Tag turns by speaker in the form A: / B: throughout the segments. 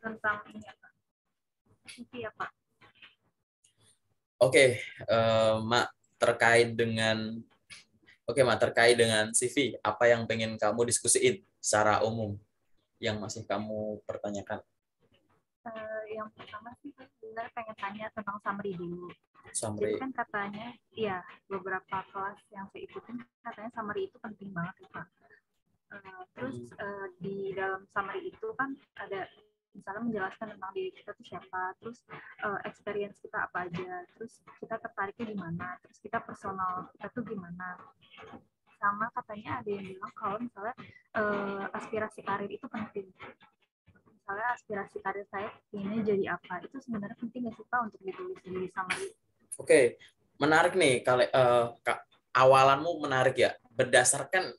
A: tentang ini ya Pak. Mungkin ya Pak.
B: Oke, Mak, terkait dengan CV, apa yang pengen kamu diskusiin secara umum yang masih kamu pertanyakan?
A: Yang pertama sih saya sebenarnya pengen tanya tentang summary dulu. Jadi
B: Summary.
A: kan katanya, iya beberapa kelas yang saya ikutin katanya summary itu penting banget ya Pak. Terus di dalam summary itu kan ada misalnya menjelaskan tentang diri kita tuh siapa, terus experience kita apa aja, terus kita tertariknya di mana, terus kita personal kita tuh gimana. Sama katanya ada yang bilang kalau misalnya aspirasi karir itu penting. Misalnya aspirasi karir saya ini jadi apa, itu sebenarnya penting nggak sih Pak untuk ditulis di summary?
B: Oke, menarik nih awalanmu menarik ya, berdasarkan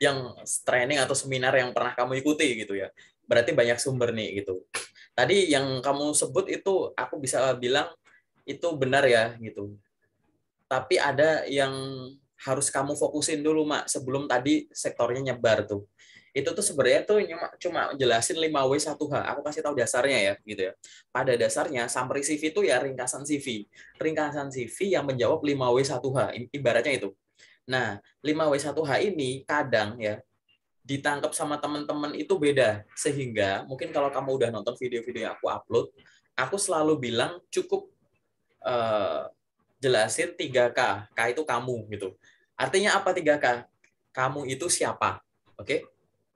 B: yang training atau seminar yang pernah kamu ikuti gitu ya. Berarti banyak sumber nih gitu. Tadi yang kamu sebut itu aku bisa bilang itu benar ya gitu. Tapi ada yang harus kamu fokusin dulu, Mak, sebelum tadi sektornya nyebar tuh. Itu tuh sebenarnya tuh cuma jelasin 5W1H. Aku kasih tahu dasarnya ya, gitu ya. Pada dasarnya summary CV itu ya ringkasan CV. Ringkasan CV yang menjawab 5W1H. Ibaratnya itu. Nah, 5W1H ini kadang ya ditangkap sama teman-teman itu beda. Sehingga mungkin kalau kamu udah nonton video-video yang aku upload, aku selalu bilang cukup jelasin 3K. K itu kamu gitu. Artinya apa 3K? Kamu itu siapa? Oke?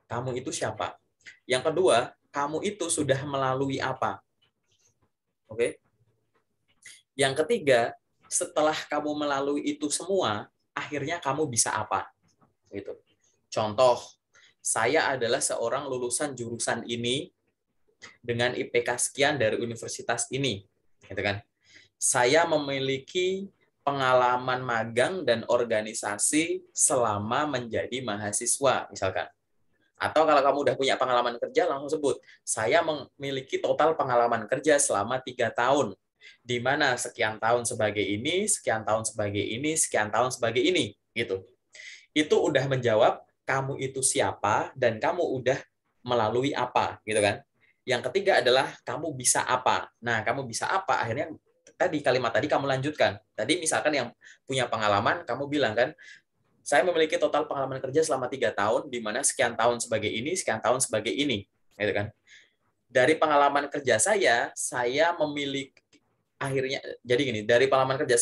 B: Kamu itu siapa? Yang kedua, kamu itu sudah melalui apa? Oke? Yang ketiga, setelah kamu melalui itu semua, akhirnya kamu bisa apa? Gitu. Contoh, saya adalah seorang lulusan jurusan ini dengan IPK sekian dari universitas ini, gitu kan? Saya memiliki pengalaman magang dan organisasi selama menjadi mahasiswa, misalkan. Atau kalau kamu udah punya pengalaman kerja, langsung sebut, saya memiliki total pengalaman kerja selama 3 tahun, di mana sekian tahun sebagai ini, sekian tahun sebagai ini, sekian tahun sebagai ini, gitu. Itu udah menjawab kamu itu siapa dan kamu udah melalui apa, gitu kan. Yang ketiga adalah kamu bisa apa. Nah, kamu bisa apa? Akhirnya tadi kalimat tadi kamu lanjutkan. Tadi misalkan yang punya pengalaman, kamu bilang kan, saya memiliki total pengalaman kerja selama 3 tahun, di mana sekian tahun sebagai ini, sekian tahun sebagai ini, gitu kan. Dari pengalaman kerja saya memiliki akhirnya jadi gini, dari pengalaman kerja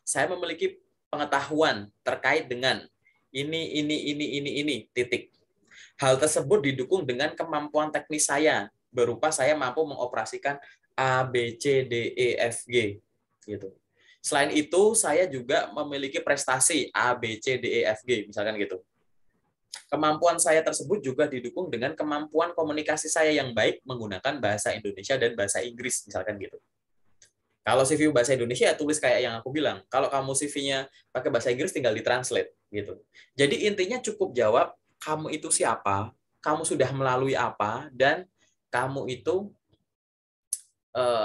B: saya memiliki pengetahuan terkait dengan ini, titik. Hal tersebut didukung dengan kemampuan teknis saya, berupa saya mampu mengoperasikan A, B, C, D, E, F, G, gitu. Selain itu, saya juga memiliki prestasi A, B, C, D, E, F, G, misalkan gitu. Kemampuan saya tersebut juga didukung dengan kemampuan komunikasi saya yang baik menggunakan bahasa Indonesia dan bahasa Inggris, misalkan gitu. Kalau CV bahasa Indonesia, tulis kayak yang aku bilang. Kalau kamu CV-nya pakai bahasa Inggris, tinggal ditranslate, gitu. Jadi intinya cukup jawab, kamu itu siapa, kamu sudah melalui apa, dan kamu itu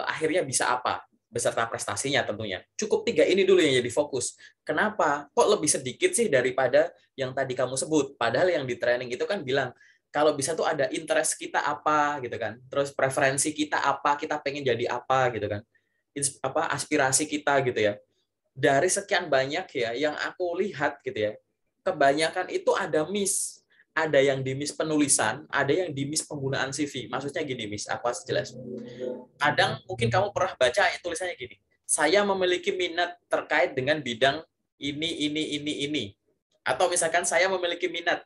B: akhirnya bisa apa, beserta prestasinya tentunya. Cukup 3 ini dulu yang jadi fokus. Kenapa? Kok lebih sedikit sih daripada yang tadi kamu sebut? Padahal yang di training itu kan bilang, kalau bisa tuh ada interest kita apa, gitu kan. Terus preferensi kita apa, kita pengen jadi apa, gitu kan. Aspirasi kita, gitu ya. Dari sekian banyak ya, yang aku lihat gitu ya, kebanyakan itu ada miss. Ada yang di miss penulisan, ada yang di miss penggunaan CV. Maksudnya gini, miss, aku harus jelas. Kadang mungkin kamu pernah baca tulisannya gini, saya memiliki minat terkait dengan bidang ini. Atau misalkan saya memiliki minat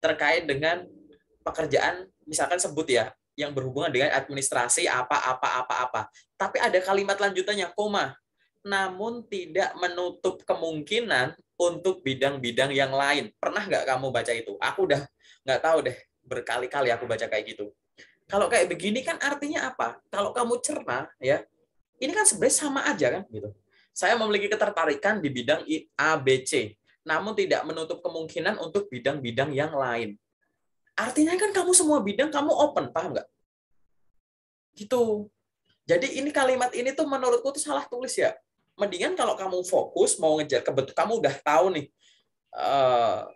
B: terkait dengan pekerjaan, misalkan sebut ya, yang berhubungan dengan administrasi apa. Tapi ada kalimat lanjutannya, koma. Namun tidak menutup kemungkinan untuk bidang-bidang yang lain. Pernah nggak kamu baca itu? Aku udah nggak tahu deh, berkali-kali aku baca kayak gitu. Kalau kayak begini kan artinya apa? Kalau kamu cerna ya, ini kan sebenarnya sama aja kan gitu. Saya memiliki ketertarikan di bidang A, B, C, namun tidak menutup kemungkinan untuk bidang-bidang yang lain. Artinya kan kamu semua bidang kamu open, paham nggak? Gitu. Jadi ini kalimat ini tuh menurutku tuh salah tulis ya. Mendingan kalau kamu fokus mau ngejar kebetulan kamu udah tahu nih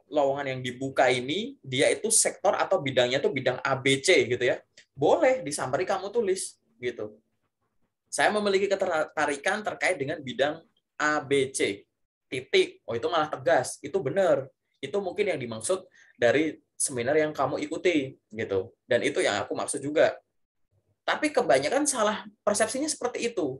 B: lowongan yang dibuka ini dia itu sektor atau bidangnya tuh bidang ABC gitu ya. boleh di summary kamu tulis gitu. Saya memiliki ketertarikan terkait dengan bidang A, B, C. Titik. Oh, itu malah tegas. Itu benar. Itu mungkin yang dimaksud dari seminar yang kamu ikuti gitu. Dan itu yang aku maksud juga. Tapi kebanyakan salah persepsinya seperti itu.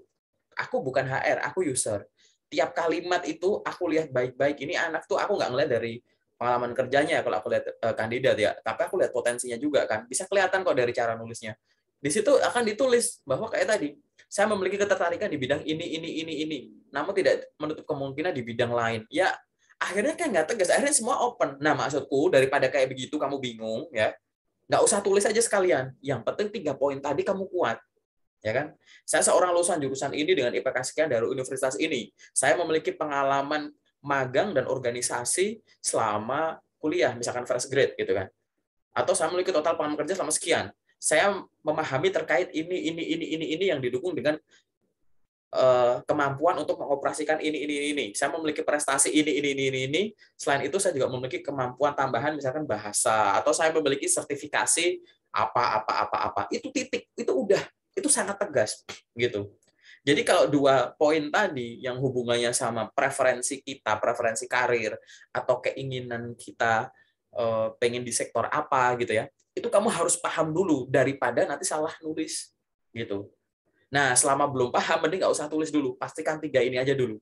B: Aku bukan HR, aku user. Tiap kalimat itu aku lihat baik-baik. Ini anak tuh aku nggak ngeliat dari pengalaman kerjanya kalau aku lihat kandidat ya, tapi aku lihat potensinya juga kan. Bisa kelihatan kok dari cara nulisnya. Di situ akan ditulis bahwa kayak tadi, saya memiliki ketertarikan di bidang ini. Namun tidak menutup kemungkinan di bidang lain. Ya, akhirnya kan nggak tegas. Akhirnya semua open. Nah, maksudku daripada kayak begitu kamu bingung ya, nggak usah tulis aja sekalian. Yang penting 3 poin tadi kamu kuat. Ya kan? Saya seorang lulusan jurusan ini dengan IPK sekian dari universitas ini. Saya memiliki pengalaman magang dan organisasi selama kuliah, misalkan fresh grade gitu kan. Atau saya memiliki total pengalaman kerja selama sekian. Saya memahami terkait ini yang didukung dengan kemampuan untuk mengoperasikan ini. Saya memiliki prestasi ini. Selain itu saya juga memiliki kemampuan tambahan misalkan bahasa atau saya memiliki sertifikasi apa. Itu titik, itu udah, itu sangat tegas gitu. Jadi kalau 2 poin tadi yang hubungannya sama preferensi kita, preferensi karir atau keinginan kita pengen di sektor apa gitu ya, itu kamu harus paham dulu daripada nanti salah nulis gitu. Nah, selama belum paham, mending nggak usah tulis dulu. Pastikan 3 ini aja dulu.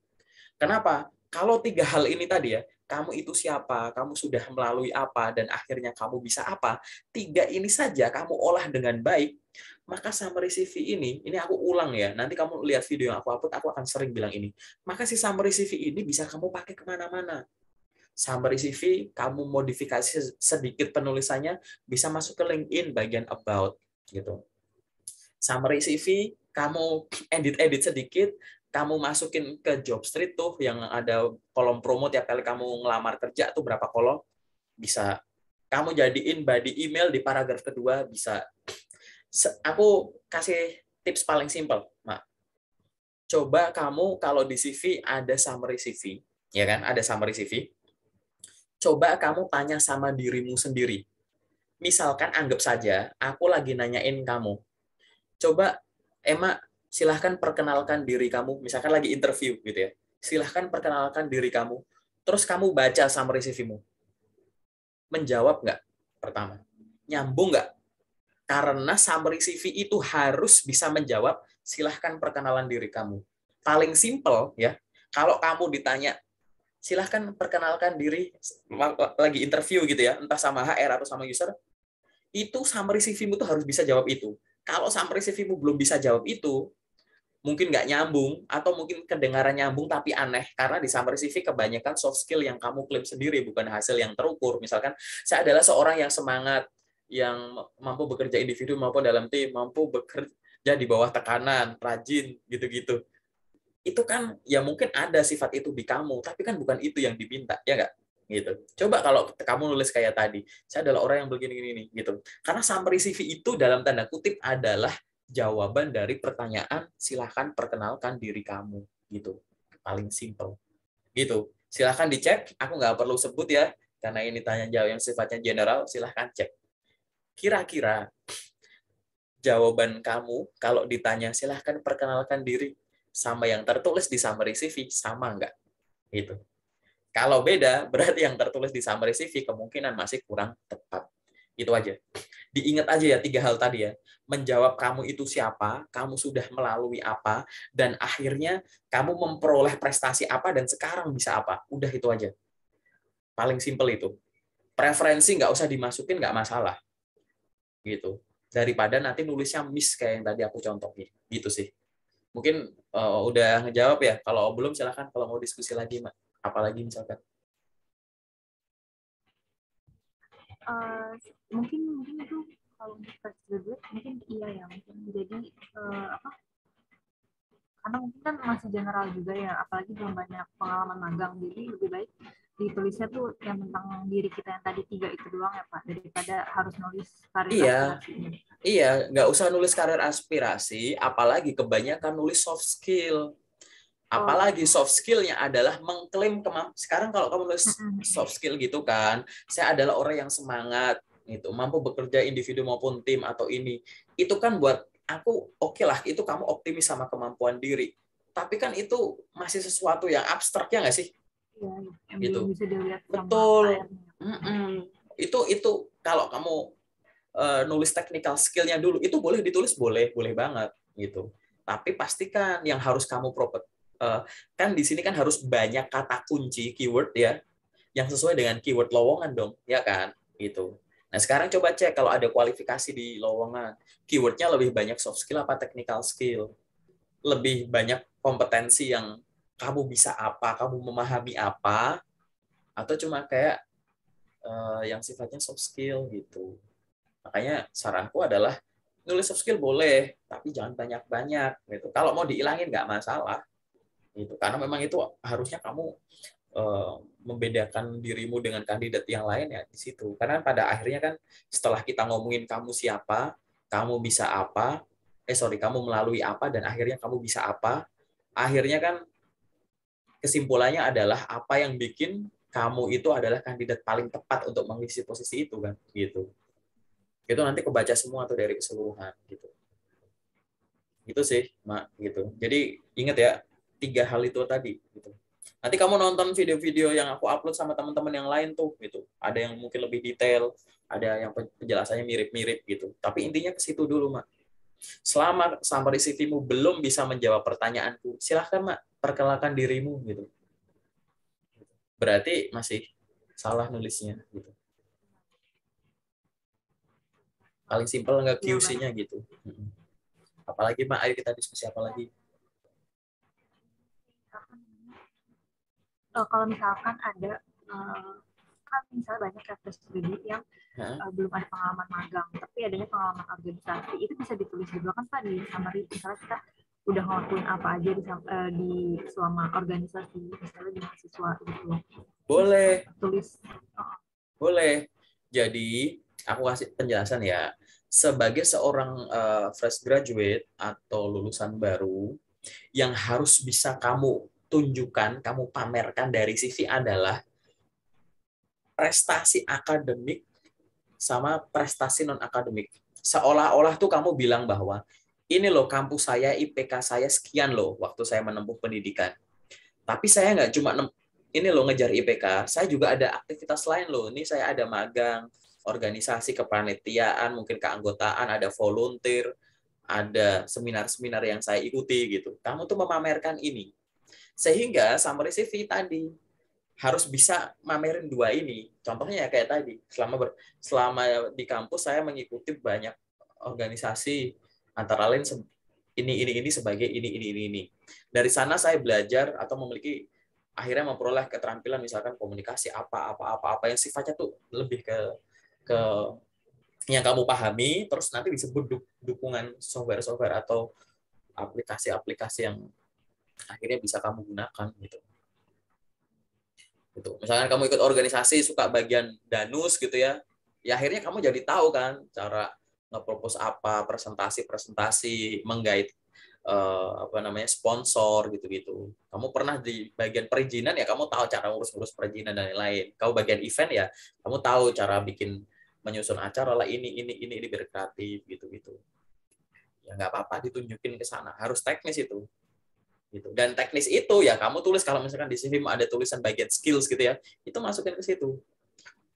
B: Kenapa? Kalau 3 hal ini tadi ya, kamu itu siapa, kamu sudah melalui apa, dan akhirnya kamu bisa apa, 3 ini saja kamu olah dengan baik, maka summary CV ini aku ulang ya, nanti kamu lihat video yang aku upload, aku akan sering bilang ini. Maka si summary CV ini bisa kamu pakai kemana-mana. Summary CV, kamu modifikasi sedikit penulisannya, bisa masuk ke LinkedIn bagian about. Gitu. Summary CV, kamu edit-edit sedikit, kamu masukin ke job street tuh yang ada kolom promo tiap kali kamu ngelamar kerja tuh berapa kolom, bisa. Kamu jadiin body email di paragraf kedua, bisa. Aku kasih tips paling simpel, Mak. Coba kamu kalau di CV ada summary CV, ya kan? Ada summary CV. Coba kamu tanya sama dirimu sendiri. Misalkan anggap saja aku lagi nanyain kamu, coba Emma, silahkan perkenalkan diri kamu, misalkan lagi interview gitu ya, silahkan perkenalkan diri kamu, terus kamu baca summary CV-mu, menjawab nggak pertama? Nyambung nggak? Karena summary CV itu harus bisa menjawab, silahkan perkenalan diri kamu. Paling simple ya, kalau kamu ditanya, silahkan perkenalkan diri, lagi interview gitu ya, entah sama HR atau sama user, itu summary CV-mu tuh harus bisa jawab itu. Kalau summary CV-mu belum bisa jawab itu, mungkin nggak nyambung, atau mungkin kedengaran nyambung tapi aneh, karena di summary CV kebanyakan soft skill yang kamu klaim sendiri, bukan hasil yang terukur. Misalkan, saya adalah seorang yang semangat, yang mampu bekerja individu maupun dalam tim, mampu bekerja di bawah tekanan, rajin, gitu-gitu. Itu kan, ya mungkin ada sifat itu di kamu, tapi kan bukan itu yang diminta, ya nggak? Gitu. Coba kalau kamu nulis kayak tadi, saya adalah orang yang begini-gini, gitu. Karena summary CV itu dalam tanda kutip adalah jawaban dari pertanyaan, silahkan perkenalkan diri kamu, gitu. Paling simple, gitu. Silahkan dicek, aku nggak perlu sebut ya, karena ini tanya jawab yang sifatnya general, silahkan cek. Kira-kira jawaban kamu kalau ditanya silahkan perkenalkan diri sama yang tertulis di summary CV sama nggak? Gitu. Kalau beda, berarti yang tertulis di summary CV kemungkinan masih kurang tepat. Itu aja. Diingat aja ya 3 hal tadi ya. Menjawab kamu itu siapa, kamu sudah melalui apa, dan akhirnya kamu memperoleh prestasi apa, dan sekarang bisa apa. Udah itu aja. Paling simpel itu. Preferensi nggak usah dimasukin, nggak masalah. Gitu. Daripada nanti nulisnya miss kayak yang tadi aku contohin. Gitu sih. Mungkin udah ngejawab ya. Kalau belum silahkan kalau mau diskusi lagi, Mak. Apalagi misalkan.
A: Uh, mungkin itu kalau untuk fresh graduate mungkin iya ya, mungkin jadi apa, karena mungkin kan masih general juga ya, apalagi belum banyak pengalaman magang, jadi lebih baik ditulisnya tuh yang tentang diri kita yang tadi 3 itu doang ya Pak, daripada harus nulis karir
B: Iya,
A: aspirasi ini.
B: iya, nggak usah nulis karir aspirasi, apalagi kebanyakan nulis soft skill. Apalagi soft skill-nya adalah mengklaim kemampuan. Sekarang kalau kamu nulis soft skill gitu kan, saya adalah orang yang semangat, Itu mampu bekerja individu maupun tim atau ini. Itu kan buat aku oke lah, itu kamu optimis sama kemampuan diri. Tapi kan itu masih sesuatu yang abstrak ya nggak sih?
A: Iya, yang
B: Gitu.
A: belum bisa dilihat sama
B: Betul.
A: PR-nya.
B: Itu kalau kamu nulis technical skill-nya dulu, itu boleh ditulis, boleh banget gitu. Tapi pastikan yang harus kamu kan di sini kan harus banyak kata kunci keyword ya, yang sesuai dengan keyword lowongan dong, ya kan? Gitu. Nah, sekarang coba cek kalau ada kualifikasi di lowongan, keywordnya lebih banyak soft skill apa technical skill? Lebih banyak kompetensi yang kamu bisa apa, kamu memahami apa, atau cuma kayak yang sifatnya soft skill gitu. Makanya saranku adalah nulis soft skill boleh, tapi jangan banyak-banyak gitu. Kalau mau dihilangin nggak masalah gitu. Karena memang itu harusnya kamu membedakan dirimu dengan kandidat yang lain ya di situ. Karena pada akhirnya kan setelah kita ngomongin kamu siapa, kamu bisa apa, kamu melalui apa dan akhirnya kamu bisa apa, akhirnya kan kesimpulannya adalah apa yang bikin kamu itu adalah kandidat paling tepat untuk mengisi posisi itu kan gitu. Itu nanti kebaca semua tuh dari keseluruhan gitu. Gitu sih, Mak, gitu. Jadi ingat ya, 3 hal itu tadi gitu. Nanti kamu nonton video-video yang aku upload sama teman-teman yang lain tuh gitu. Ada yang mungkin lebih detail, ada yang penjelasannya mirip-mirip gitu. Tapi intinya ke situ dulu, Mak. Selama summary CV-mu belum bisa menjawab pertanyaanku, silahkan, Mak, perkenalkan dirimu gitu. Berarti masih salah nulisnya gitu. Paling simpel nggak QC-nya gitu. Apalagi, Mak, ayo kita diskusi apa lagi?
A: Kalau misalkan ada kan misalnya banyak fresh graduate yang belum ada pengalaman magang, tapi adanya pengalaman organisasi, itu bisa ditulis juga kan Pak di summary, misalnya kita udah ngelakuin apa aja di selama organisasi, misalnya di mahasiswa gitu.
B: Boleh.
A: Tulis.
B: Boleh. Jadi aku kasih penjelasan ya. Sebagai seorang fresh graduate atau lulusan baru, yang harus bisa kamu tunjukkan, kamu pamerkan dari CV adalah prestasi akademik sama prestasi non-akademik. Seolah-olah tuh kamu bilang bahwa ini loh kampus saya, IPK saya sekian loh waktu saya menempuh pendidikan. Tapi saya nggak cuma ini loh ngejar IPK, saya juga ada aktivitas lain loh. Ini saya ada magang, organisasi kepanitiaan, mungkin keanggotaan, ada volunteer, ada seminar-seminar yang saya ikuti gitu. Kamu tuh memamerkan ini. Sehingga summary CV tadi harus bisa mamerin 2 ini. Contohnya ya kayak tadi, selama di kampus saya mengikuti banyak organisasi, antara lain ini sebagai ini. Dari sana saya belajar atau memiliki akhirnya memperoleh keterampilan misalkan komunikasi apa yang sifatnya tuh lebih ke yang kamu pahami, terus nanti disebut dukungan software atau aplikasi-aplikasi yang akhirnya bisa kamu gunakan gitu. Gitu. Misalkan kamu ikut organisasi suka bagian danus gitu ya, ya akhirnya kamu jadi tahu kan cara nge-propose apa, presentasi, menggait sponsor gitu-gitu. Kamu pernah di bagian perizinan ya, kamu tahu cara urus-urus perizinan dan lain-lain. Kamu bagian event ya, kamu tahu cara menyusun acara lah ini biar kreatif gitu-gitu. Ya nggak apa-apa ditunjukin ke sana, harus teknis itu. Gitu. Dan teknis itu ya kamu tulis, kalau misalkan di CV ada tulisan bagian skills gitu ya, itu masukin ke situ.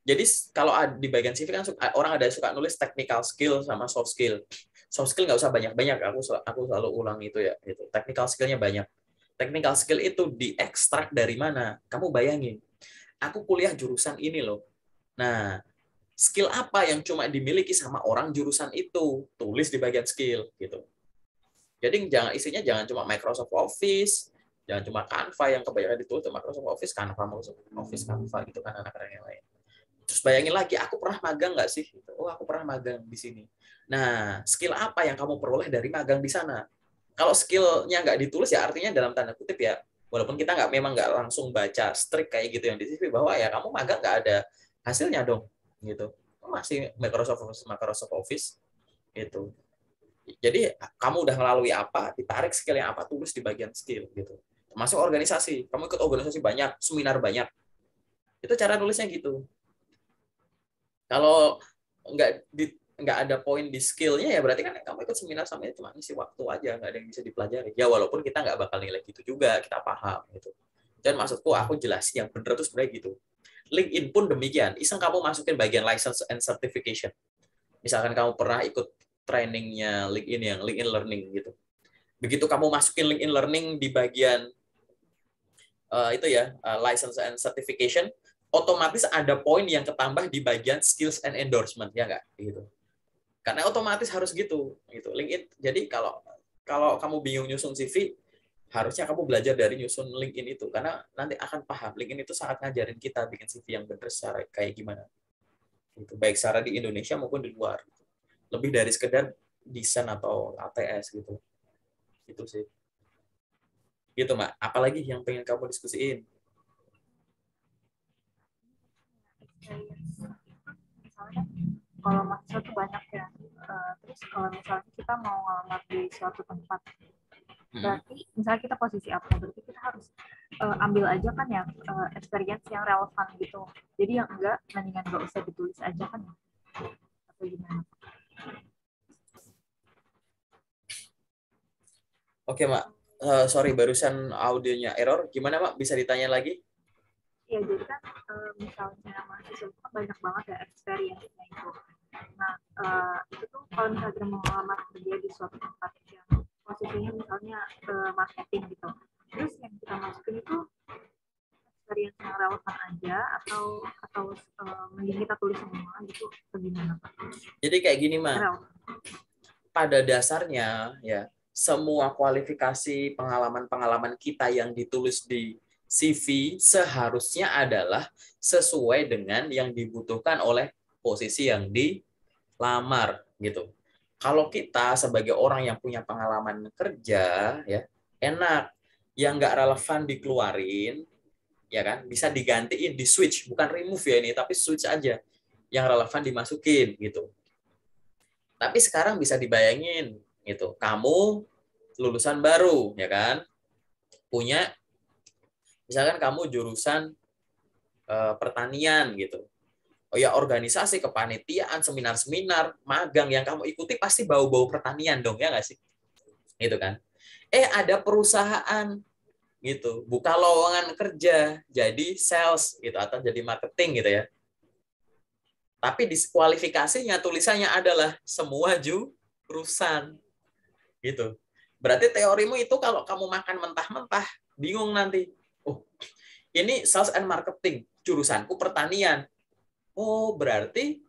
B: Jadi kalau di bagian CV kan orang ada suka nulis technical skill sama soft skill. Soft skill nggak usah banyak-banyak, aku selalu ulang itu ya. Gitu. Technical skill-nya banyak. Technical skill itu diekstrak dari mana? Kamu bayangin, aku kuliah jurusan ini loh. Nah, skill apa yang cuma dimiliki sama orang jurusan itu? Tulis di bagian skill gitu. Jadi isinya jangan cuma Microsoft Office, jangan cuma Canva yang kebanyakan ditulis, Microsoft Office, Canva gitu kan anak-anak yang lain. Terus bayangin lagi, aku pernah magang nggak sih? Oh, aku pernah magang di sini. Nah, skill apa yang kamu peroleh dari magang di sana? Kalau skillnya nggak ditulis ya artinya dalam tanda kutip ya, walaupun kita memang nggak langsung baca strict kayak gitu yang di CV, bahwa ya kamu magang nggak ada hasilnya dong, gitu. Masih Microsoft Office gitu. Jadi kamu udah melalui apa, ditarik skill yang apa, tulis di bagian skill gitu. Termasuk organisasi, kamu ikut organisasi banyak, seminar banyak. Itu cara nulisnya gitu. Kalau nggak ada poin di skillnya, ya berarti kan kamu ikut seminar sama itu cuma ngisi waktu aja, nggak ada yang bisa dipelajari. Ya walaupun kita nggak bakal nilai gitu juga, kita paham gitu. Dan maksudku aku jelasin yang bener tuh sebenarnya gitu. LinkedIn pun demikian. Iseng kamu masukin bagian license and certification. Misalkan kamu pernah ikut trainingnya LinkedIn yang LinkedIn Learning gitu. Begitu kamu masukin LinkedIn Learning di bagian license and certification, otomatis ada poin yang ketambah di bagian skills and endorsement, ya nggak gitu. Karena otomatis harus gitu LinkedIn. Jadi kalau kamu bingung nyusun CV, harusnya kamu belajar dari nyusun LinkedIn itu, karena nanti akan paham. LinkedIn itu sangat ngajarin kita bikin CV yang benar secara kayak gimana. Gitu. Baik secara di Indonesia maupun di luar. Lebih dari sekedar desain atau ATS gitu. Itu sih. Gitu, Mak. Apalagi yang pengen kamu diskusiin?
A: Misalnya kalau mahasiswa tuh banyak ya. Terus kalau misalnya kita mau ngelamar di suatu tempat, berarti misalnya kita posisi apa, berarti kita harus ambil aja kan ya experience yang relevan gitu. Jadi yang enggak, mendingan nggak usah ditulis aja kan ya. Atau gimana?
B: Oke, Mak. Sorry, barusan audionya error. Gimana, Mak? Bisa ditanya lagi?
A: Ya, jadi kan misalnya mahasiswa itu kan banyak banget ya experience-nya itu. Nah, itu tuh kalau misalnya kita mau melamar kerja di suatu tempat yang posisinya misalnya marketing gitu, terus yang kita masukin itu experience yang relevan aja atau mending kita tulis semua gitu, bagaimana Pak?
B: Jadi kayak gini, Mak. Pada dasarnya ya, semua kualifikasi pengalaman-pengalaman kita yang ditulis di CV seharusnya adalah sesuai dengan yang dibutuhkan oleh posisi yang dilamar gitu. Kalau kita sebagai orang yang punya pengalaman kerja ya, enak, yang nggak relevan dikeluarin, ya kan, bisa digantiin, di switch, bukan remove ya ini, tapi switch aja, yang relevan dimasukin gitu. Tapi sekarang bisa dibayangin gitu, kamu lulusan baru ya kan, punya misalkan kamu jurusan pertanian gitu. Oh ya, organisasi, kepanitiaan, seminar-seminar, magang yang kamu ikuti pasti bau-bau pertanian dong, ya nggak sih? Gitu kan. Ada perusahaan gitu, buka lowongan kerja jadi sales gitu atau jadi marketing gitu ya. Tapi diskualifikasinya tulisannya adalah semua jurusan gitu. Berarti teorimu itu kalau kamu makan mentah-mentah, bingung nanti. Oh, ini sales and marketing, jurusanku pertanian. Oh, berarti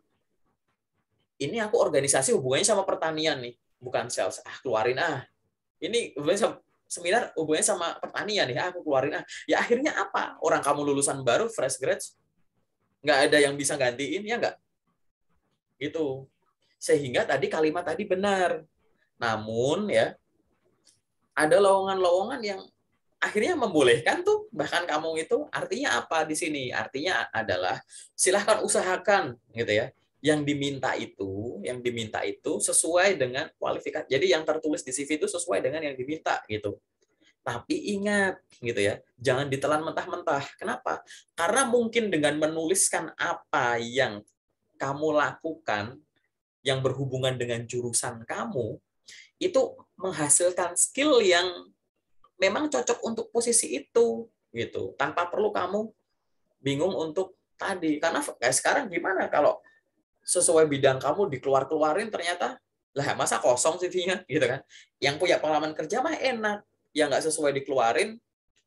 B: ini aku organisasi hubungannya sama pertanian nih, bukan sales. Keluarin ah. Ini hubungannya sama seminar hubungannya sama pertanian nih, aku keluarin ah. Ya akhirnya apa? Orang kamu lulusan baru, fresh graduate, nggak ada yang bisa gantiin, ya nggak? Gitu. Sehingga tadi kalimat tadi benar. Namun ya, ada lowongan-lowongan yang akhirnya membolehkan tuh, bahkan kamu itu artinya apa di sini? Artinya adalah silahkan usahakan gitu ya. Yang diminta itu sesuai dengan kualifikasi. Jadi yang tertulis di CV itu sesuai dengan yang diminta gitu. Tapi ingat gitu ya, jangan ditelan mentah-mentah. Kenapa? Karena mungkin dengan menuliskan apa yang kamu lakukan yang berhubungan dengan jurusan kamu, itu menghasilkan skill yang memang cocok untuk posisi itu gitu, tanpa perlu kamu bingung untuk tadi. Karena kayak sekarang gimana kalau sesuai bidang kamu dikeluarin ternyata lah masa kosong CV-nya gitu kan. Yang punya pengalaman kerja mah enak, yang nggak sesuai dikeluarin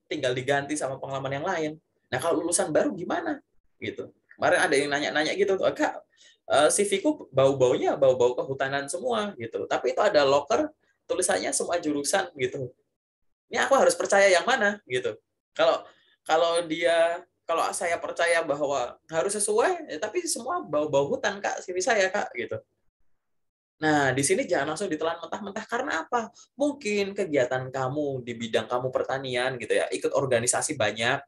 B: tinggal diganti sama pengalaman yang lain. Nah kalau lulusan baru gimana gitu. Kemarin ada yang nanya-nanya gitu tuh, Kak, CV-ku bau-baunya bau-bau kehutanan semua gitu, tapi itu ada locker tulisannya semua jurusan gitu. Ini aku harus percaya yang mana gitu. Kalau kalau saya percaya bahwa harus sesuai, tapi semua bau-bau hutan Kak, CV saya Kak gitu. Nah, di sini jangan langsung ditelan mentah-mentah. Karena apa? Mungkin kegiatan kamu di bidang kamu pertanian gitu ya, ikut organisasi banyak,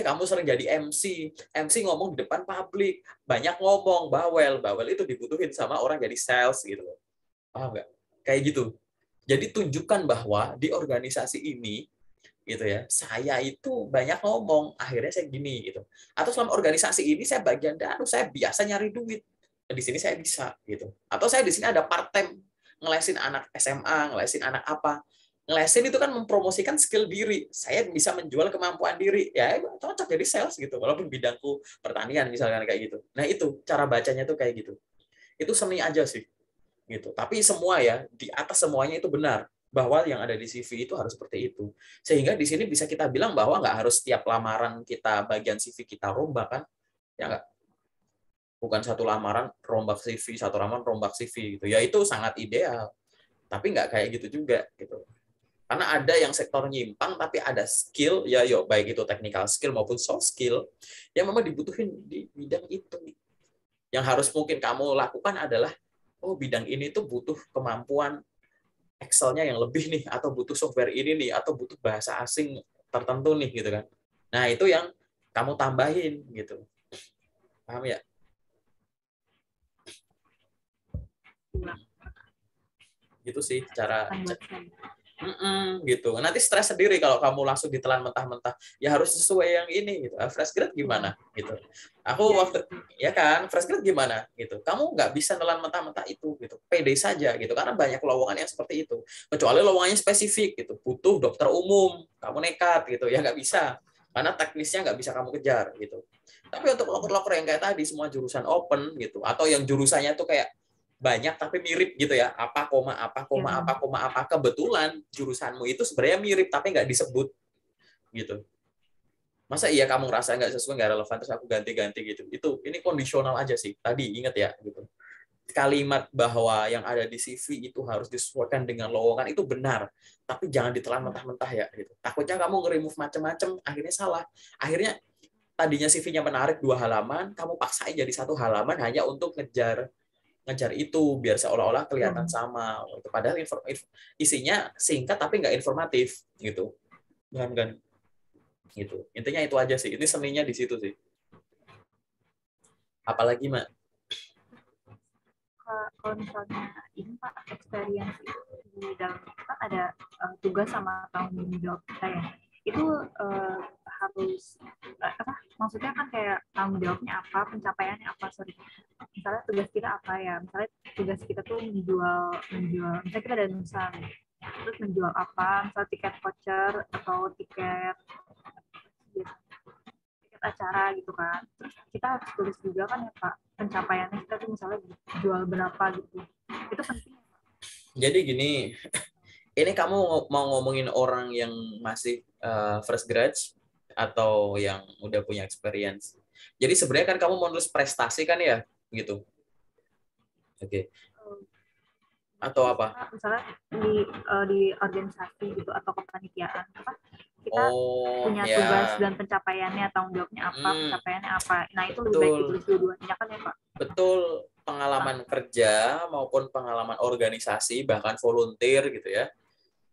B: kamu sering jadi MC. MC ngomong di depan publik, banyak ngomong, bawel. Bawel itu dibutuhin sama orang jadi sales gitu. Paham nggak? Kayak gitu. Jadi tunjukkan bahwa di organisasi ini gitu ya, saya itu banyak ngomong, akhirnya saya gini gitu. Atau selama organisasi ini saya bagian saya biasa nyari duit. di sini saya bisa gitu. Atau saya di sini ada part time ngelesin anak SMA, ngelesin anak apa. Ngelesin itu kan mempromosikan skill diri. Saya bisa menjual kemampuan diri. Ya cocok jadi sales gitu. Walaupun bidangku pertanian misalkan kayak gitu. Nah, itu cara bacanya tuh kayak gitu. Itu seni aja sih. Gitu. Tapi semua ya, di atas semuanya itu benar bahwa yang ada di CV itu harus seperti itu. Sehingga di sini bisa kita bilang bahwa nggak harus setiap lamaran kita bagian CV kita rombak kan. Ya nggak? Bukan satu lamaran rombak CV, satu lamaran rombak CV gitu. Ya itu sangat ideal. Tapi nggak kayak gitu juga gitu. Karena ada yang sektor nyimpang tapi ada skill ya yuk baik itu technical skill maupun soft skill yang memang dibutuhin di bidang itu. Yang harus mungkin kamu lakukan adalah oh bidang ini tuh butuh kemampuan Excel-nya yang lebih nih atau butuh software ini nih atau butuh bahasa asing tertentu nih gitu kan. Nah, itu yang kamu tambahin gitu. Paham ya? Gitu sih cara gitu. Nanti stres sendiri kalau kamu langsung ditelan mentah-mentah. Ya harus sesuai yang ini gitu. Fresh grade gimana gitu. Aku waktu ya kan fresh grade gimana gitu. Kamu nggak bisa nelan mentah-mentah itu gitu. Pede saja gitu karena banyak lowongan yang seperti itu. Kecuali lowongannya spesifik gitu. Butuh dokter umum, kamu nekat gitu. Ya nggak bisa. Karena teknisnya nggak bisa kamu kejar gitu. Tapi untuk loker-loker yang kayak tadi semua jurusan open gitu atau yang jurusannya tuh kayak banyak tapi mirip gitu ya, apa koma apa koma apa koma apa, kebetulan jurusanmu itu sebenarnya mirip tapi nggak disebut gitu. Masa iya kamu ngerasa nggak sesuai, nggak relevan terus aku ganti-ganti gitu. Ini kondisional aja sih, tadi ingat ya gitu. Kalimat bahwa yang ada di CV itu harus disesuaikan dengan lowongan itu benar, tapi jangan ditelan mentah-mentah ya gitu. Takutnya kamu nge-remove macam-macam akhirnya salah. Akhirnya tadinya CV-nya menarik 2 halaman, kamu paksain jadi 1 halaman hanya untuk ngejar itu biar seolah-olah kelihatan sama. Padahal isinya singkat tapi nggak informatif gitu. Kan gitu. Intinya itu aja sih. Ini seninya di situ sih. Apalagi, Mak?
A: Kalau misalnya ini Pak, experience di dalam kan ada tugas sama tanggung jawab kita ya. Itu harus apa? Maksudnya kan kayak tanggung jawabnya apa, pencapaiannya apa, sorry. Misalnya tugas kita apa ya? Misalnya tugas kita tuh menjual. Misalnya kita ada nusan, terus menjual apa? Misalnya tiket voucher atau tiket acara gitu kan. Terus kita harus tulis juga kan ya Pak, pencapaiannya kita tuh misalnya jual berapa gitu. Itu penting.
B: Jadi gini, ini kamu mau ngomongin orang yang masih fresh grad atau yang udah punya experience. Jadi sebenarnya kan kamu mau nulis prestasi kan ya, gitu. Oke. Atau apa?
A: Misalnya di organisasi gitu atau kepanitiaan apa kita punya tugas dan pencapaiannya, tanggung jawabnya apa, pencapaiannya apa. Nah, itu lebih baik ditulis dua-duanya kan ya Pak?
B: Betul, pengalaman kerja maupun pengalaman organisasi bahkan volunteer gitu ya.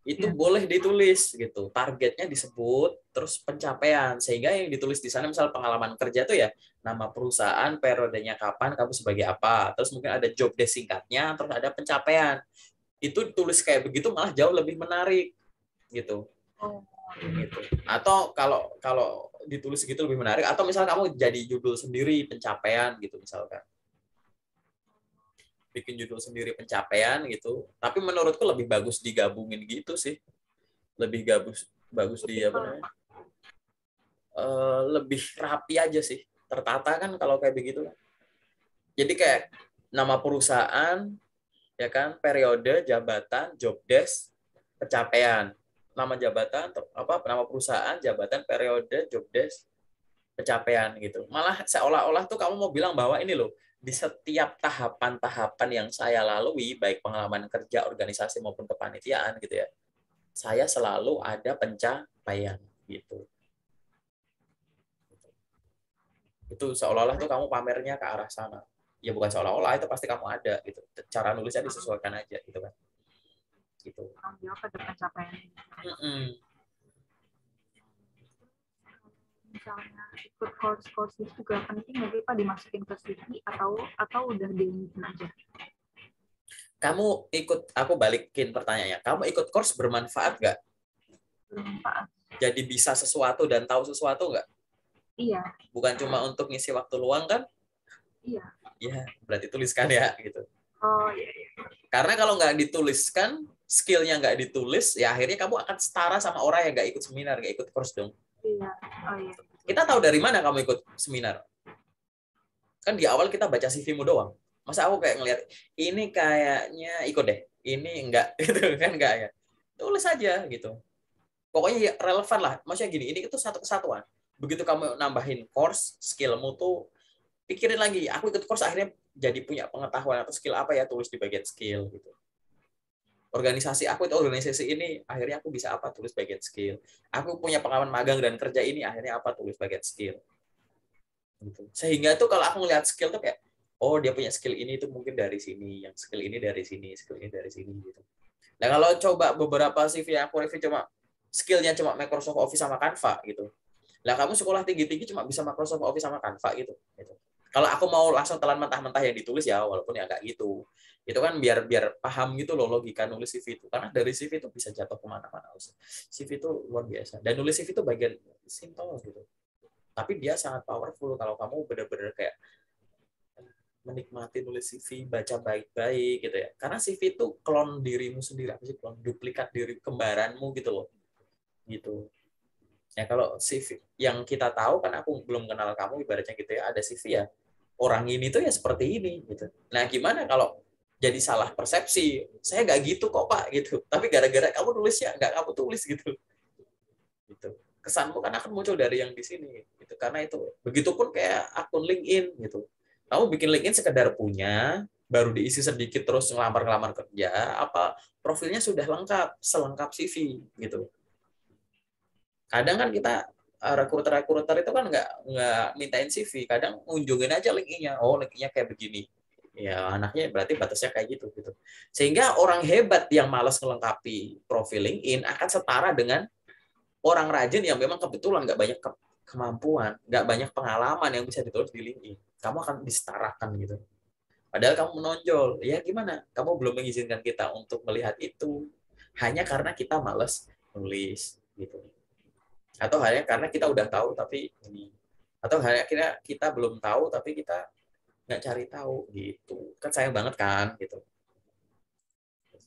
B: Itu boleh ditulis gitu. Targetnya disebut, terus pencapaian. Sehingga yang ditulis di sana misal pengalaman kerja tuh ya nama perusahaan, periodenya kapan, kamu sebagai apa. Terus mungkin ada job desk singkatnya, terus ada pencapaian. Itu ditulis kayak begitu malah jauh lebih menarik gitu. Gitu. Atau kalau ditulis gitu lebih menarik, atau misalnya kamu jadi judul sendiri pencapaian gitu misalkan, bikin judul sendiri pencapaian gitu. Tapi menurutku lebih bagus digabungin gitu sih, lebih bagus di apa namanya, lebih rapi aja sih, tertata kan kalau kayak begitu. Jadi kayak nama perusahaan ya kan, periode, jabatan, job desk, pencapaian. Nama jabatan apa, nama perusahaan, jabatan, periode, job desk, pencapaian gitu. Malah seolah-olah tuh kamu mau bilang bahwa ini loh, di setiap tahapan-tahapan yang saya lalui, baik pengalaman kerja, organisasi maupun kepanitiaan gitu ya, saya selalu ada pencapaian gitu. Itu seolah-olah tuh kamu pamernya ke arah sana. Ya bukan seolah-olah, itu pasti kamu ada gitu. Cara nulisnya disesuaikan aja gitu kan. Gitu.
A: Misalnya ikut course itu juga penting nggak sih Pak dimasukin ke CV atau udah diingetin aja?
B: Kamu ikut, aku balikin pertanyaannya. Kamu ikut course bermanfaat nggak?
A: Bermanfaat.
B: Jadi bisa sesuatu dan tahu sesuatu nggak?
A: Iya.
B: Bukan cuma untuk ngisi waktu luang kan?
A: Iya.
B: ya berarti tuliskan ya gitu.
A: Oh iya, iya.
B: Karena kalau nggak dituliskan, skillnya nggak ditulis, ya akhirnya kamu akan setara sama orang yang nggak ikut seminar, nggak ikut course dong.
A: Iya. Oh iya.
B: Kita tahu dari mana kamu ikut seminar? Kan di awal kita baca CV-mu doang. Masa aku kayak ngelihat, ini kayaknya ikut deh, ini enggak, gitu kan enggak ya. Tulis aja gitu. Pokoknya ya relevan lah. Maksudnya gini, ini itu satu kesatuan. Begitu kamu nambahin course, skillmu tuh pikirin lagi. Aku ikut course akhirnya jadi punya pengetahuan atau skill apa ya, tulis di bagian skill gitu. Organisasi aku itu organisasi ini, akhirnya aku bisa apa, tulis bagian skill. Aku punya pengalaman magang dan kerja ini, akhirnya apa, tulis bagian skill. Gitu. Sehingga tuh kalau aku ngelihat skill tuh kayak, oh dia punya skill ini tuh mungkin dari sini, yang skill ini dari sini, skill ini dari sini gitu. Nah kalau coba beberapa CV yang aku review cuma skillnya cuma Microsoft Office sama Canva gitu. Lah kamu sekolah tinggi-tinggi cuma bisa Microsoft Office sama Canva gitu. Kalau aku mau langsung telan mentah-mentah yang ditulis ya walaupun ya nggak gitu. Itu kan biar biar paham gitu loh logika nulis CV itu. Karena dari CV itu bisa jatuh kemana-mana. CV itu luar biasa. Dan nulis CV itu bagian simple gitu. Tapi dia sangat powerful kalau kamu benar-benar kayak menikmati nulis CV, baca baik-baik gitu ya. Karena CV itu klon dirimu sendiri, apa sih klon duplikat diri kembaranmu gitu loh. Gitu. Ya kalau CV yang kita tahu kan aku belum kenal kamu ibaratnya gitu ya, ada CV ya. Orang ini tuh ya seperti ini gitu. Nah, gimana kalau jadi salah persepsi? Saya nggak gitu kok, Pak gitu. Tapi gara-gara kamu nulisnya nggak kamu tulis gitu. Gitu. Kesanmu kan akan muncul dari yang di sini gitu. Karena itu begitupun kayak akun LinkedIn gitu. Kamu bikin LinkedIn sekedar punya, baru diisi sedikit terus ngelamar-ngelamar kerja, apa profilnya sudah lengkap, selengkap CV gitu. Kadang kan kita rekruter-rekruter itu kan nggak mintain CV, kadang ngunjungin aja LinkedIn-nya. Oh, LinkedIn-nya kayak begini. Ya, anaknya berarti batasnya kayak gitu gitu. Sehingga orang hebat yang malas melengkapi profil LinkedIn akan setara dengan orang rajin yang memang kebetulan nggak banyak kemampuan, nggak banyak pengalaman yang bisa ditulis di LinkedIn. Kamu akan disetarakan gitu. Padahal kamu menonjol. Ya gimana? Kamu belum mengizinkan kita untuk melihat itu. Hanya karena kita malas nulis gitu. Atau hanya karena kita udah tahu tapi ini. Atau hanya kita belum tahu tapi kita nggak cari tahu gitu. Kan sayang banget kan gitu.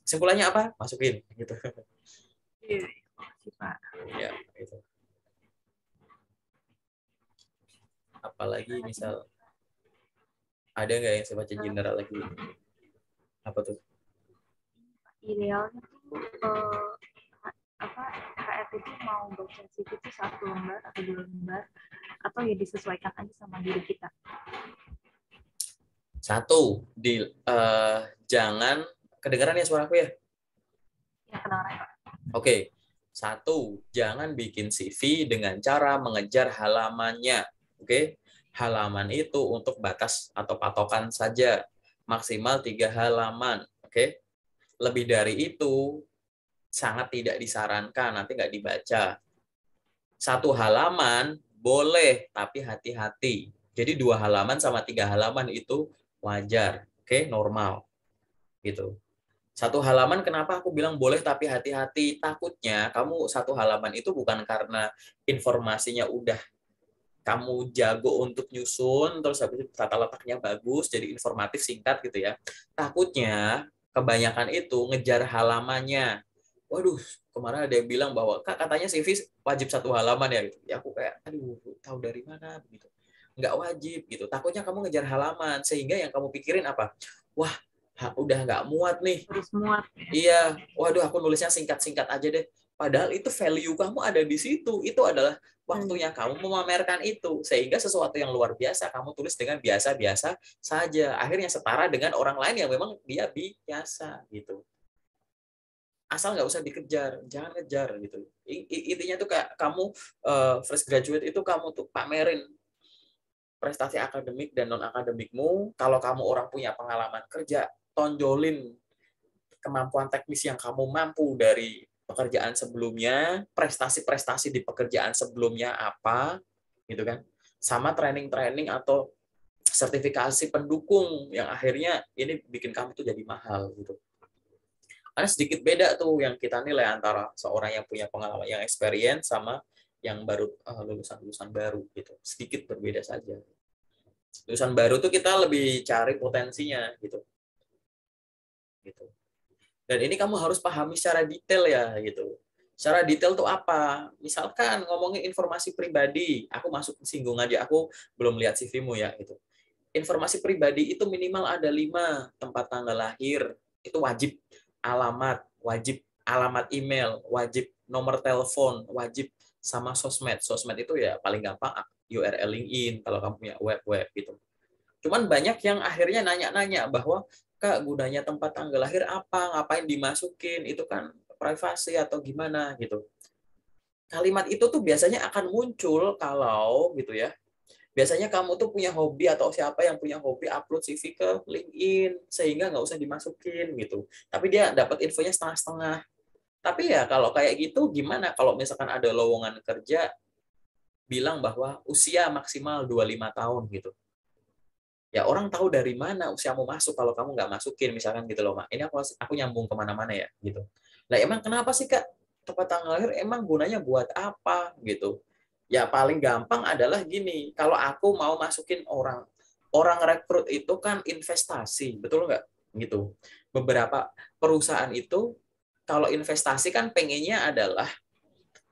B: Kesimpulannya apa? Masukin gitu.
A: Iya, makasih, Pak.
B: Ya, gitu. Apalagi misal ada nggak yang sifatnya general lagi? Apa tuh?
A: Idealnya tuh apa HRD itu mau baca CV itu 1 lembar atau 2 lembar atau ya disesuaikan aja sama diri kita.
B: Satu, jangan kedengaran ya suaraku ya?
A: Ya kedengaran, Pak.
B: Oke. Satu, jangan bikin CV dengan cara mengejar halamannya. Oke. Halaman itu untuk batas atau patokan saja. Maksimal 3 halaman. Oke. Lebih dari itu sangat tidak disarankan, nanti nggak dibaca. 1 halaman boleh, tapi hati-hati. Jadi 2 halaman sama 3 halaman itu wajar, oke, normal, gitu. 1 halaman kenapa aku bilang boleh tapi hati-hati? Takutnya kamu 1 halaman itu bukan karena informasinya udah kamu jago untuk nyusun, terus habis itu tata letaknya bagus, jadi informatif singkat gitu ya. Takutnya kebanyakan itu ngejar halamannya. Waduh, kemarin ada yang bilang bahwa Kak katanya CV wajib 1 halaman ya. Gitu. Ya aku kayak, aduh, tahu dari mana begitu. Nggak wajib gitu. Takutnya kamu ngejar halaman sehingga yang kamu pikirin apa? Wah, udah nggak muat nih.
A: Harus muat.
B: Iya, waduh aku nulisnya singkat-singkat aja deh. Padahal itu value kamu ada di situ. Itu adalah waktunya kamu memamerkan itu. Sehingga sesuatu yang luar biasa kamu tulis dengan biasa-biasa saja. Akhirnya setara dengan orang lain yang memang dia biasa gitu. Asal nggak usah dikejar, jangan kejar gitu. Intinya tuh kayak kamu fresh graduate itu kamu tuh pamerin prestasi akademik dan non akademikmu. Kalau kamu orang punya pengalaman kerja, tonjolin kemampuan teknis yang kamu mampu dari pekerjaan sebelumnya, prestasi-prestasi di pekerjaan sebelumnya apa, gitu kan? Sama training-training atau sertifikasi pendukung yang akhirnya ini bikin kamu tuh jadi mahal gitu. Karena sedikit beda tuh yang kita nilai antara seorang yang punya pengalaman, yang experience sama yang baru lulusan-lulusan baru gitu. Sedikit berbeda saja. Lulusan baru tuh kita lebih cari potensinya gitu. Gitu. Dan ini kamu harus pahami secara detail ya gitu. Secara detail tuh apa? Misalkan ngomongin informasi pribadi, aku masuk singgung aja, aku belum lihat CV-mu ya gitu. Informasi pribadi itu minimal ada 5: tempat tanggal lahir, itu wajib, wajib, alamat email, wajib, nomor telepon, wajib, sama sosmed. Sosmed itu ya paling gampang URL LinkedIn kalau kamu punya web gitu. Cuman banyak yang akhirnya nanya-nanya bahwa Kak, gunanya tempat tanggal lahir apa? Ngapain dimasukin? Itu kan privasi atau gimana gitu. Kalimat itu tuh biasanya akan muncul kalau gitu ya. Biasanya kamu tuh punya hobi atau siapa yang punya hobi upload CV ke LinkedIn sehingga nggak usah dimasukin gitu. Tapi dia dapat infonya setengah-setengah. Tapi ya kalau kayak gitu gimana kalau misalkan ada lowongan kerja bilang bahwa usia maksimal 25 tahun gitu. Ya orang tahu dari mana usiamu masuk kalau kamu nggak masukin misalkan gitu loh Mak. Ini aku nyambung kemana-mana ya gitu. Nah emang kenapa sih Kak tempat tanggal lahir emang gunanya buat apa gitu? Ya paling gampang adalah gini, kalau aku mau masukin orang rekrut itu kan investasi, betul nggak? Gitu. Beberapa perusahaan itu kalau investasi kan pengennya adalah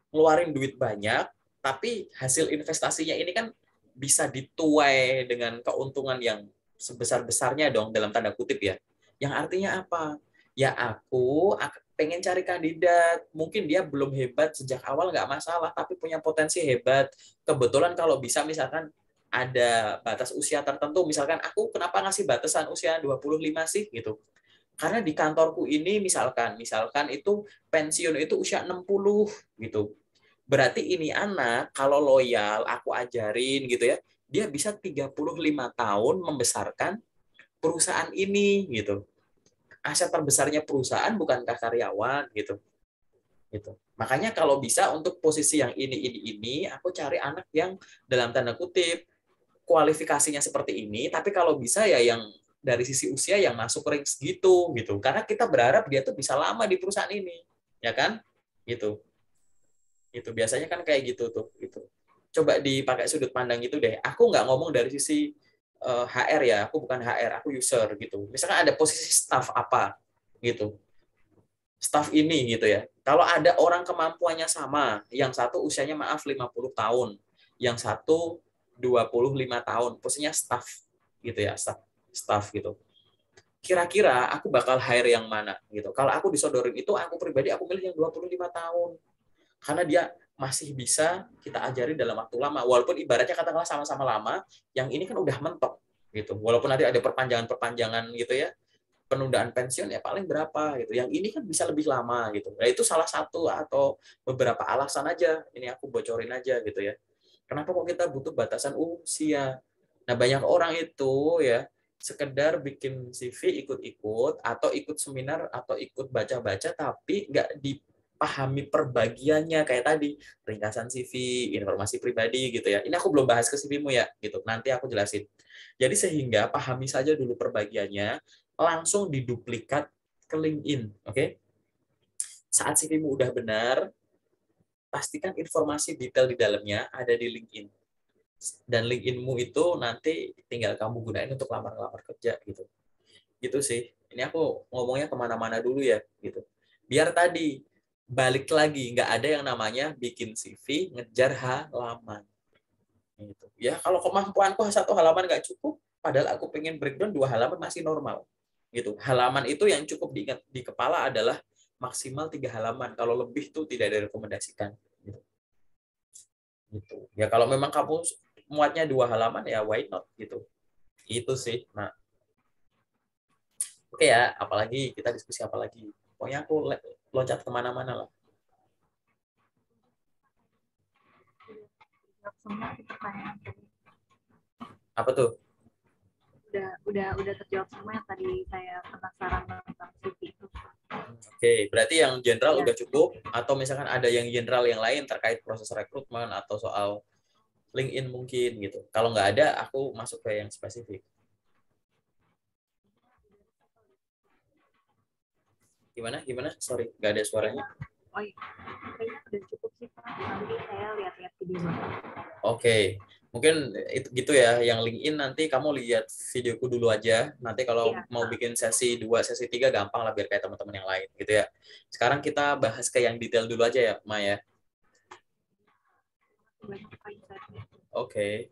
B: ngeluarin duit banyak, tapi hasil investasinya ini kan bisa dituai dengan keuntungan yang sebesar-besarnya dong dalam tanda kutip ya. Yang artinya apa? Ya aku pengen cari kandidat, mungkin dia belum hebat sejak awal nggak masalah, tapi punya potensi hebat. Kebetulan kalau bisa misalkan ada batas usia tertentu, misalkan aku kenapa ngasih batasan usia 25 sih gitu. Karena di kantorku ini misalkan itu pensiun itu usia 60 gitu. Berarti ini anak kalau loyal aku ajarin gitu ya, dia bisa 35 tahun membesarkan perusahaan ini gitu. Aset terbesarnya perusahaan bukankah karyawan gitu. Gitu. Makanya kalau bisa untuk posisi yang ini aku cari anak yang dalam tanda kutip kualifikasinya seperti ini, tapi kalau bisa ya yang dari sisi usia yang masuk range gitu. Karena kita berharap dia tuh bisa lama di perusahaan ini, ya kan? Gitu. Itu biasanya kan kayak gitu tuh gitu. Coba dipakai sudut pandang gitu deh. Aku nggak ngomong dari sisi HR ya, aku bukan HR, aku user gitu. Misalkan ada posisi staff apa gitu. Staff ini gitu ya. Kalau ada orang kemampuannya sama, yang satu usianya maaf 50 tahun, yang satu 25 tahun, posisinya staff gitu ya, staff gitu. Kira-kira aku bakal hire yang mana gitu. Kalau aku disodorin itu aku pribadi aku milih yang 25 tahun. Karena dia masih bisa kita ajari dalam waktu lama. Walaupun ibaratnya katakanlah sama-sama lama, yang ini kan udah mentok gitu. Walaupun nanti ada perpanjangan-perpanjangan gitu ya, penundaan pensiun ya paling berapa gitu. Yang ini kan bisa lebih lama gitu. Nah, itu salah satu atau beberapa alasan aja. Ini aku bocorin aja gitu ya. Kenapa kok kita butuh batasan usia? Nah, banyak orang itu ya sekedar bikin CV ikut-ikut atau ikut seminar atau ikut baca-baca tapi nggak dipahami perbagiannya kayak tadi ringkasan CV, informasi pribadi gitu ya. Ini aku belum bahas ke CV-mu ya gitu. Nanti aku jelasin. Jadi sehingga pahami saja dulu perbagiannya, langsung diduplikat ke LinkedIn, oke? Saat CV-mu udah benar, pastikan informasi detail di dalamnya ada di LinkedIn. Dan LinkedIn-mu itu nanti tinggal kamu gunain untuk lamar-lamar kerja gitu. Gitu sih. Ini aku ngomongnya kemana-mana dulu ya gitu. Biar tadi balik lagi nggak ada yang namanya bikin CV ngejar halaman. Gitu. Ya kalau kemampuanku satu halaman nggak cukup, padahal aku pengen breakdown 2 halaman masih normal. Gitu. Halaman itu yang cukup diingat di kepala adalah maksimal 3 halaman. Kalau lebih tuh tidak direkomendasikan. Gitu. Gitu. Ya kalau memang kamu muatnya 2 halaman ya why not gitu. Itu sih. Nah, oke ya, apalagi kita diskusi apa lagi. Pokoknya aku loncat kemana-mana lah.
A: Jawab semua sih pertanyaan tadi.
B: Apa tuh?
A: Udah terjawab semua yang tadi saya penasaran tentang CV itu.
B: Oke, berarti yang general
A: Ya,
B: udah cukup atau misalkan ada yang general yang lain terkait proses rekrutmen atau soal LinkedIn mungkin gitu. Kalau nggak ada, aku masuk ke yang spesifik. Gimana? Gimana? Sorry, nggak ada suaranya.
A: oh iya, kayaknya udah cukup sih Pak. Nanti saya lihat-lihat video.
B: Oke, Mungkin itu gitu ya, yang LinkedIn nanti kamu lihat videoku dulu aja. Nanti kalau
A: Iya.
B: mau bikin sesi 2, sesi 3 gampang lah biar kayak teman-teman yang lain gitu ya. Sekarang kita bahas ke yang detail dulu aja ya, Maya.
A: Banyak Pak insight-nya.
B: Oke.